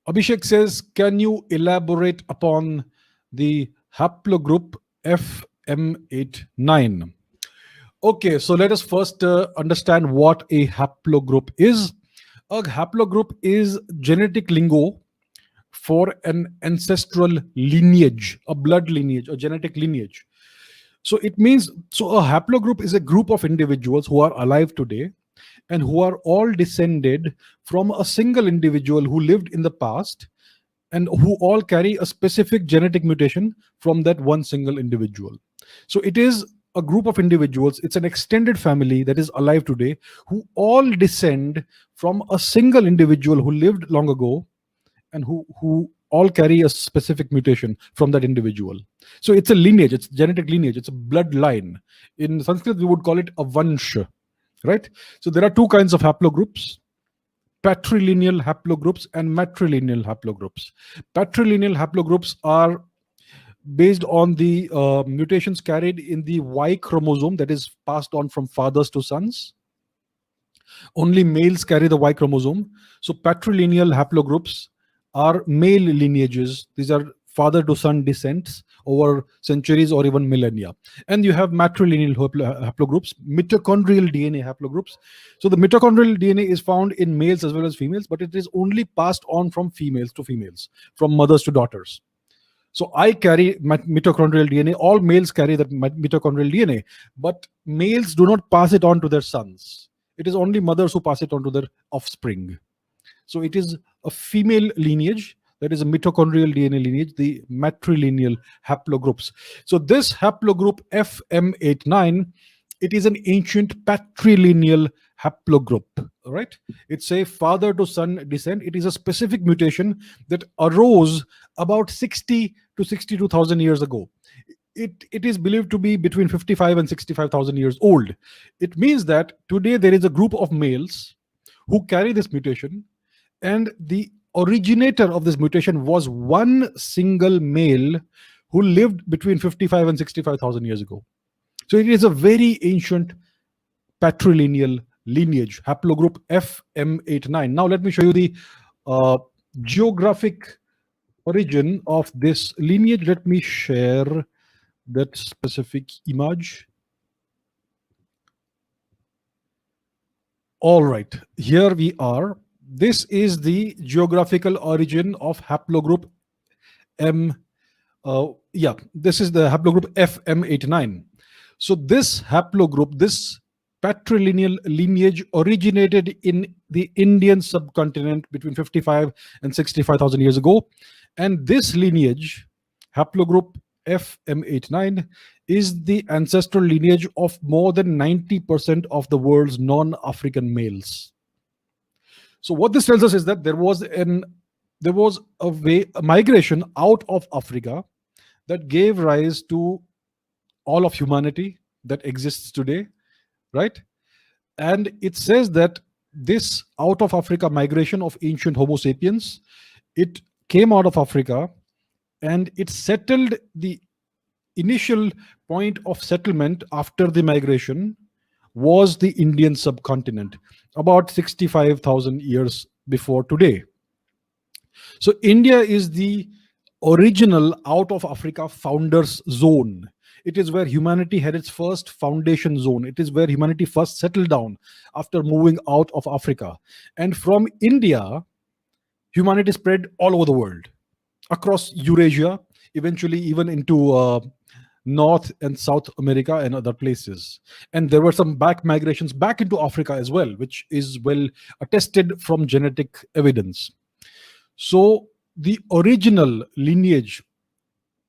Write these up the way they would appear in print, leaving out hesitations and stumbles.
Abhishek says, can you elaborate upon the haplogroup FM89? Okay, so let us first understand what a haplogroup is. A haplogroup is genetic lingo for an ancestral lineage, a blood lineage, a genetic lineage. So it means, so a haplogroup is a group of individuals who are alive today and who are all descended from a single individual who lived in the past and who all carry a specific genetic mutation from that one single individual. So it is a group of individuals, it's an extended family that is alive today who all descend from a single individual who lived long ago and who all carry a specific mutation from that individual. So it's a lineage, it's genetic lineage, it's a bloodline. In Sanskrit, we would call it a vansh, right? So there are two kinds of haplogroups: patrilineal haplogroups and matrilineal haplogroups. Patrilineal haplogroups are based on the mutations carried in the Y chromosome that is passed on from fathers to sons. Only males carry the Y chromosome. So patrilineal haplogroups are male lineages. These are father to son descents over centuries or even millennia. And you have matrilineal haplogroups, mitochondrial DNA haplogroups. So the mitochondrial DNA is found in males as well as females, but it is only passed on from females to females, from mothers to daughters. So I carry mitochondrial DNA. All males carry that mitochondrial DNA, but males do not pass it on to their sons. It is only mothers who pass it on to their offspring. So it is a female lineage, that is a mitochondrial DNA lineage, the matrilineal haplogroups. So this haplogroup FM89, it is an ancient patrilineal haplogroup, right? It's a father to son descent. It is a specific mutation that arose about 60 to 62,000 years ago. It is believed to be between 55 and 65,000 years old. It means that today there is a group of males who carry this mutation, and the originator of this mutation was one single male who lived between 55 and 65,000 years ago. So it is a very ancient patrilineal lineage, haplogroup FM89. Now let me show you the geographic origin of this lineage. Let me share that specific image. All right, here we are. This is the geographical origin of haplogroup this is the haplogroup FM89. So this haplogroup, this patrilineal lineage originated in the Indian subcontinent between 55 and 65,000 years ago. And this lineage, haplogroup FM89, is the ancestral lineage of more than 90% of the world's non-African males. So what this tells us is that there was a migration out of Africa that gave rise to all of humanity that exists today, right? And it says that this out of Africa migration of ancient Homo sapiens, it came out of Africa and it settled. The initial point of settlement after the migration was the Indian subcontinent, about 65,000 years before today. So India is the original out of Africa founders zone. It is where humanity had its first foundation zone. It is where humanity first settled down after moving out of Africa. And from India, humanity spread all over the world, across Eurasia, eventually even into North and South America and other places. And there were some back migrations back into Africa as well, which is well attested from genetic evidence. So the original lineage,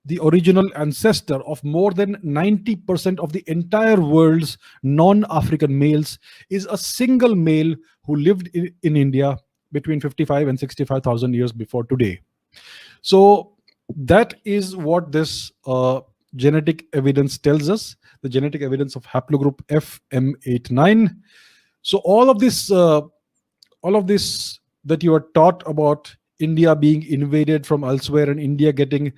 the original ancestor of more than 90% of the entire world's non-African males is a single male who lived in India between 55 and 65,000 years before today. So that is what this genetic evidence tells us, the genetic evidence of haplogroup FM89. So all of this that you are taught about India being invaded from elsewhere and India getting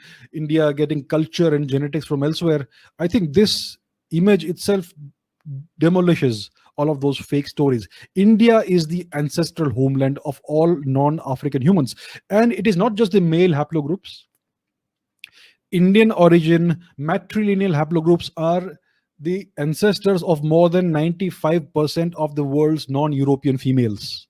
culture and genetics from elsewhere, I think this image itself demolishes all of those fake stories. India is the ancestral homeland of all non-African humans, and it is not just the male haplogroups. Indian origin matrilineal haplogroups are the ancestors of more than 95% of the world's non-European females.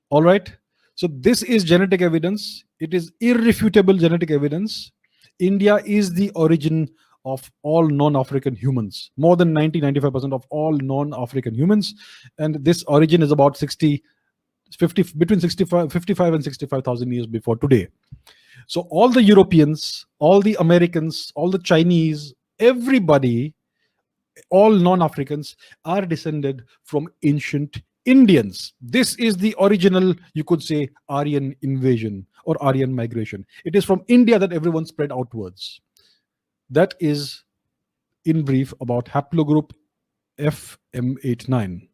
All right. So this is genetic evidence. It is irrefutable genetic evidence. India is the origin of all non-African humans. More than 90-95% of all non-African humans. And this origin is about 50, between 55 and 65,000 years before today. So all the Europeans, all the Americans, all the Chinese, everybody, all non-Africans are descended from ancient Indians. This is the original, you could say, Aryan invasion or Aryan migration. It is from India that everyone spread outwards. That is, in brief, about haplogroup FM89.